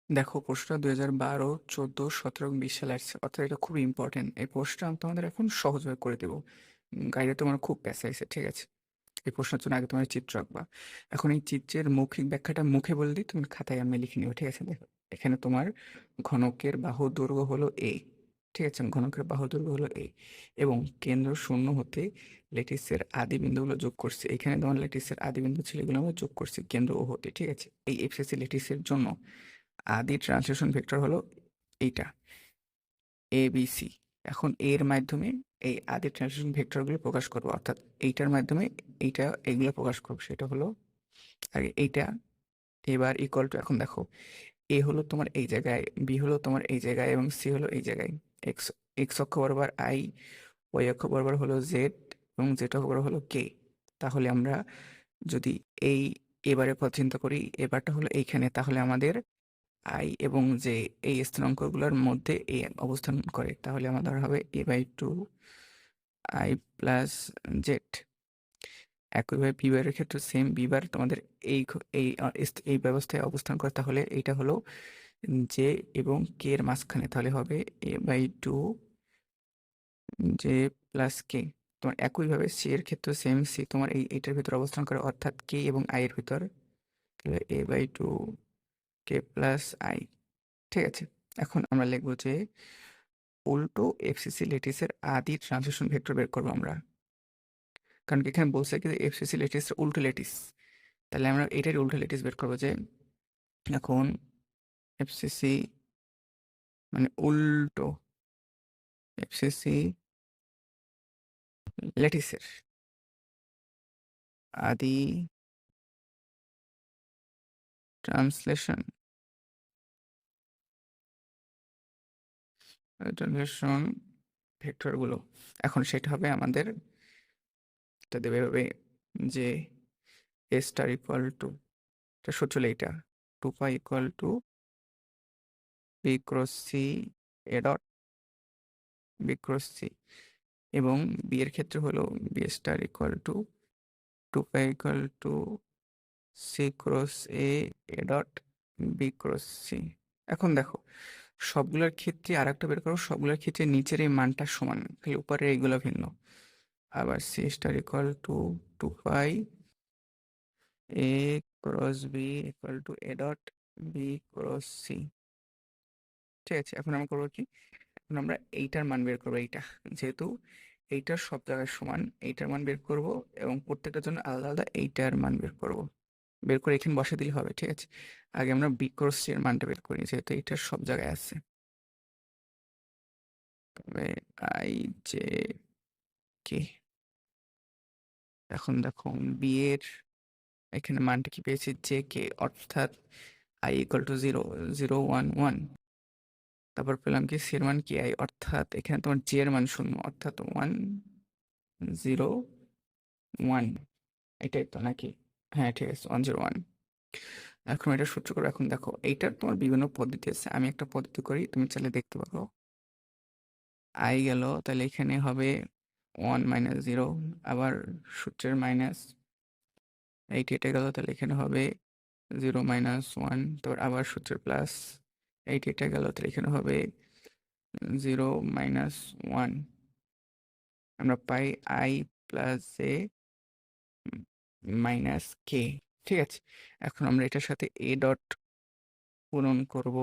দেখো প্রশ্নটা 2012, 14, 17 এবং 20 সালে আসছে, অর্থাৎ এটা খুব ইম্পর্টেন্ট। এই প্রশ্নটা আমি তোমাদের এখন সহজভাবে করে দেবো। গাইডে তোমার খুব পেঁচাইছে, ঠিক আছে? এই প্রশ্নের জন্য আগে তোমার চিত্র আঁকবা। এখন এই চিত্রের মৌখিক ব্যাখ্যাটা মুখে বলে দিই, তুমি খাতায় আমি লিখে নিও, ঠিক আছে? দেখো, এখানে তোমার ঘনকের বাহু দৈর্ঘ্য হলো এ, ঠিক আছে? ঘনকের বাহু দৈর্ঘ্য হলো এ, এবং কেন্দ্র শূন্য হতে ল্যাটিসের আদি বিন্দুগুলো যোগ করছি। এখানে তোমার ল্যাটিসের আদি বিন্দু ছিল, এগুলো আমরা যোগ করছি কেন্দ্র ও হতে, ঠিক আছে? এই এফসিসি ল্যাটিসের জন্য আদি ট্রান্সলেশন ভেক্টর হলো এইটা, এ বি সি। এখন এর মাধ্যমে এই আদি ট্রান্সলেশন ভেক্টরগুলো প্রকাশ করবো, অর্থাৎ এইটার মাধ্যমে এইটা এগুলো প্রকাশ করবো। সেটা হলো আগে এইটা, এবার ইকুয়াল টু, এখন দেখো এ হলো তোমার এই জায়গায়, বি হলো তোমার এই জায়গায়, এবং সি হলো এই জায়গায়। এক্স এক্স অক্ষ বরাবর আই, ওয়াই অক্ষ বরাবর হলো জেড, এবং জেড অক্ষ বরাবর হলো কে। তাহলে আমরা যদি এই এবারে পথ চিন্তা করি, এবারটা হলো এইখানে, তাহলে আমাদের আই এবং যে এই স্থানাঙ্কগুলোর মধ্যে এ অবস্থান করে, তাহলে আমাদের হবে a/2 আই প্লাস জেড। একইভাবে বি বারের ক্ষেত্রে সেম, বি বার তোমাদের এই ব্যবস্থায় অবস্থান করে, তাহলে এইটা হলো জে এবং কে এর মাঝখানে, তাহলে হবে a/2 জে প্লাস কে। তোমার একইভাবে সি এর ক্ষেত্রে সেম, সি তোমার এইটার ভিতর অবস্থান করে, অর্থাৎ কে এবং আই এর ভিতর, তাহলে a/2 কে প্লাস আই, ঠিক আছে? এখন আমরা লিখবো যে উল্টো এফসিসি ল্যাটিসের আদি ট্রান্সলেশন ভেক্টর বের করবো আমরা, কারণ কি এখানে বলছে কি এফসিসি ল্যাটিস উল্টো ল্যাটিস, তাহলে আমরা এটার উল্টো ল্যাটিস বের করবো। যে এখন এফসিসি মানে উল্টো এফসিসি ল্যাটিসের আদি ট্রান্সলেশন ট্রান্সলেশন ভেক্টরগুলো, এখন সেটা হবে আমাদের, এটা দেবে হবে যে এ স্টার ইকুয়াল টু, এটা সূত্র হলো এইটা, 2 pi equal to B cross C A dot B cross C, এবং বি এর ক্ষেত্রে হলো B star equal to 2 pi equal to C cross A A dot B cross C. এখন দেখো সবগুলোর ক্ষেত্রে আর একটা বের করো, সবগুলোর ক্ষেত্রে নিচের এই মানটা সমান, খালি উপরে এইগুলো ভিন্ন। আবার C star equal to 2 pi A cross B equal to A dot B cross C, ঠিক আছে? এখন আমরা করবো কি, এখন আমরা এইটার মান বের করবো, এইটা যেহেতু এইটার সব জায়গায় সমান, এইটার মান বের করব, এবং প্রত্যেকটার জন্য আলাদা আলাদা এইটার মান বের করব। বের করে এখানে বসে দিলে হবে, ঠিক আছে? আগে আমরা বি ক্রস সি এর মানটা বের করি, যেহেতু এইটার সব জায়গায় আছে। তবে আই জে কে, এখন দেখো বি এর এখানে মানটা কি পেয়েছি, জে কে, অর্থাৎ আই ইকুয়াল টু 0, 0, 1, 1। তারপর পেলাম কি সি এর মান কি আই, অর্থাৎ এখানে তোমার জে এর মান 0, অর্থাৎ 1, 0, 1। এটাই তো নাকি? হ্যাঁ, ঠিক আছে, 1, 0, 1। এখন এটা সূত্র করো। এখন দেখো এইটার তোমার বিভিন্ন পদ্ধতি আছে, আমি একটা পদ্ধতি করি, তুমি চাইলে দেখতে পারো। আই গেল, তাহলে এখানে হবে 1 মাইনাস 0, আবার সূত্রের মাইনাস, এইটা এটা গেল, তাহলে এখানে হবে 0 মাইনাস 1, তারপর আবার সূত্রের প্লাস, এইটা এটা গেল, তাহলে এখানে হবে 0 মাইনাস 1। আমরা পাই I plus J minus K, ঠিক আছে? এখন আমরা এটার সাথে এ ডট পূরণ করব।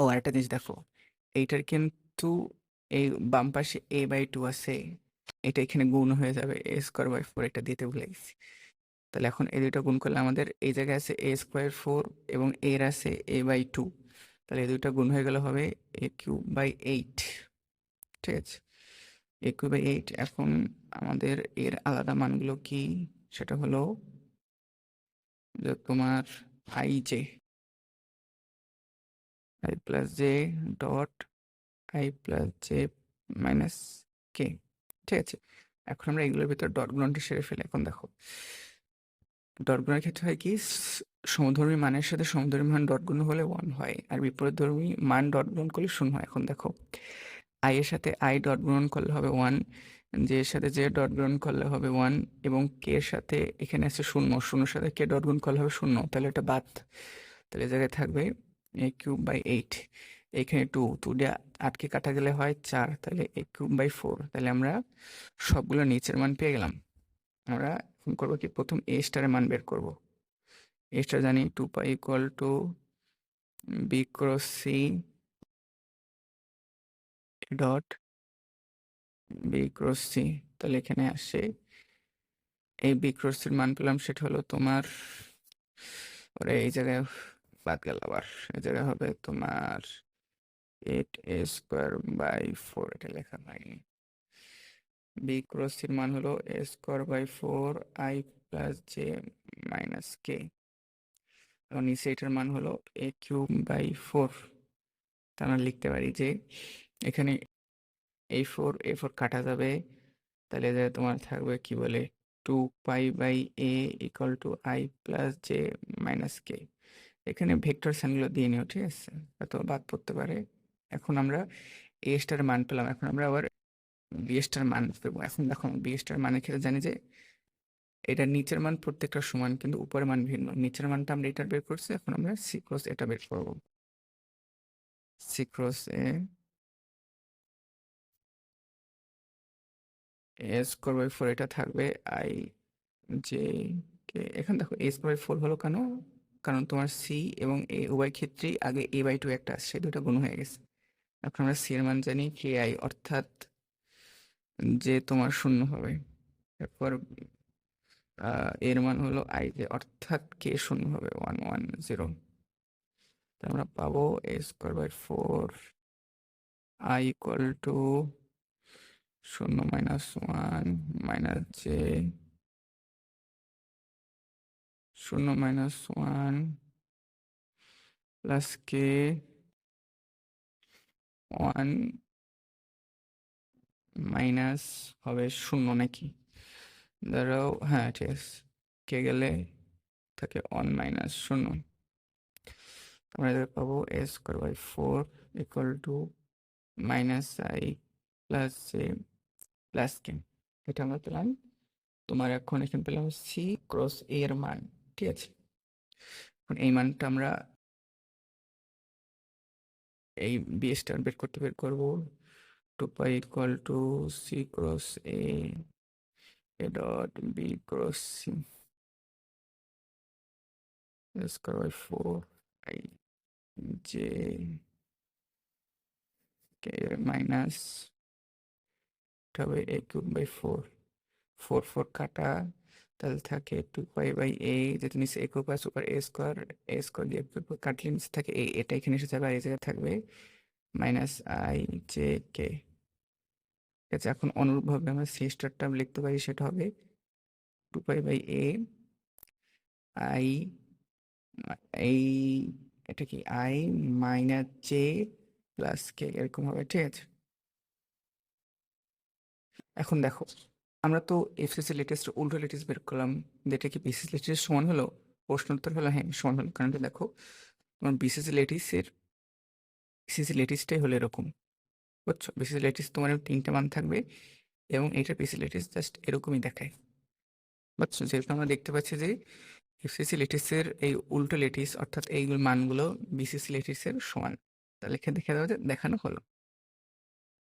ও আরেকটা জিনিস দেখো, এইটার কিন্তু এই বাম পাশে a/2 আছে, এটা এখানে গুণ হয়ে যাবে a²/4, এটা দিতে ভুলে গেছি। তাহলে এখন এই দুইটা গুণ করলে আমাদের এই জায়গায় আছে a²/4 এবং এর আছে a/2, তাহলে এই দুইটা গুণ হয়ে গেলে হবে a³/8, ঠিক আছে? a³/8। এখন আমাদের এর আলাদা মানগুলো কি, সেটা হলো যে তোমার I J, I plus J dot I plus J minus K, ঠিক আছে? এখন আমরা এগুলোর ভিতর ডট গুণনটা সেরে ফেলি। এখন দেখো ডট গুণের ক্ষেত্রে হয় কি, সমধর্মী মানের সাথে সমধর্মী মান ডট গুণ হলে 1 হয়, আর বিপরীতধর্মী মান ডট গুণ করলে 0 হয়। এখন দেখো আই এর সাথে আই ডট গুণন করলে হবে 1, যে এর সাথে যে ডট গুণ করলে হবে 1 এবং কে এর সাথে এখানে আছে 0, 0 সাথে কে ডট গুণ করলে হবে 0, তাহলে এটা বাদ। তাহলে এই জায়গায় থাকবে a³/8। এখানে 2 দিয়ে আটকে কাটা গেলে হয় 4, তাহলে a³/4। তাহলে আমরা সবগুলো নিচের মান পেয়ে গেলাম। আমরা এখন করবো কি, প্রথম a স্টারের মান বের করব। a স্টার জানি 2π = b cross c dot b cross c। তাহলে এখানে আসে এই b ক্রস c এর মান পেলাম, সেটা হলো তোমার, ওরে এই জায়গায় বাদ গেল আবার, এই জায়গায় হবে তোমার 8a²/4, এটা লেখা হয়নি। b ক্রস c এর মান হলো a²/4 i plus j minus k, এবং নিচে এটার মান হলো a³/4। তা আমরা লিখতে পারি যে এখানে a4 কাটা যাবে, তাহলে যে তোমার থাকবে কি বলে 2π/a = i plus j minus k। এখানে ভেক্টর সাইনগুলো দিয়ে নিও, ঠিক আছে, এত বাদ পড়তে পারে। এখন আমরা a স্টার মান পেলাম, এখন আমরা আবার b স্টার মান পেবো। এখন দেখো b স্টার মানের ক্ষেত্রে জানি যে এটা নিচের মান প্রত্যেকটা সমান, কিন্তু উপরের মান ভিন্ন। নিচের মানটা আমরা এটা বের করছি, এখন আমরা c ক্রস এটা বের করবো। c ক্রস a²/4 এটা থাকবে i j k। এখন দেখো a²/4 হলো কেন, কারণ তোমার c এবং a উভয় ক্ষেত্রেই আগে a/2 একটা আছে, সেই দুটো গুণ হয়ে গেছে। এখন আমরা c এর মান জানি ki, অর্থাৎ যে তোমার 0 হবে। তারপর এর মান হলো i j, অর্থাৎ k 0 হবে 110। তাহলে আমরা পাবো a²/4 i = 0 - 1 - j 0 - 1 plus k 1 minus হবে 0 নাকি, দাঁড়াও, হ্যাঁ ঠিক আছে, কে গেলে থাকে 1 - 0। আমরা এদের পাবো a²/4 = -i plus j plus k। এটা আমরা পেলাম। তোমার এখন এখানে পেলাম c ক্রস a এর মান, ঠিক আছে। এখন এই মানটা আমরা এই b স্টার বের করবো 2π = c cross a dot b cross c a²/4 i j k minus হবে a³/4, 4 কাটা, তাহলে থাকে 2π/a, যেটা নিচে a³ উপর a² দিয়ে কাটলে নিচে থাকে এটা এখানে এসে যাবে, আর এই জায়গায় থাকবে -i j k। ঠিক আছে, এখন অনুরূপভাবে আমরা c স্টার টার্ম লিখতে পারি, সেটা হবে 2π/a i এই এটা কি i minus j plus k, এরকম হবে, ঠিক আছে। এখন দেখো, আমরা তো এফসিসি লেটেস্ট উল্টো লেটেস্ট বের করলাম, যেটা কি বিসিসি লেটেস্ট সমান হলো। প্রশ্ন উত্তর হলো হ্যাঁ সমান হলো, কারণ দেখো তোমার বিসিসি লেটিসের সিসি লেটিসটাই হলো এরকম, বুঝছো। বিসিসি লেটিস তোমার 3টে মান থাকবে, এবং এইটার বিসিসি লেটিস জাস্ট এরকমই দেখায়, বুঝছো। যেহেতু আমরা দেখতে পাচ্ছি যে এফসিসি লেটিসের এই উল্টো লেটিস, অর্থাৎ এই মানগুলো বিসিসি লেটিসের সমান, তাহলে এখানে দেখে দেওয়া দেখানো হলো।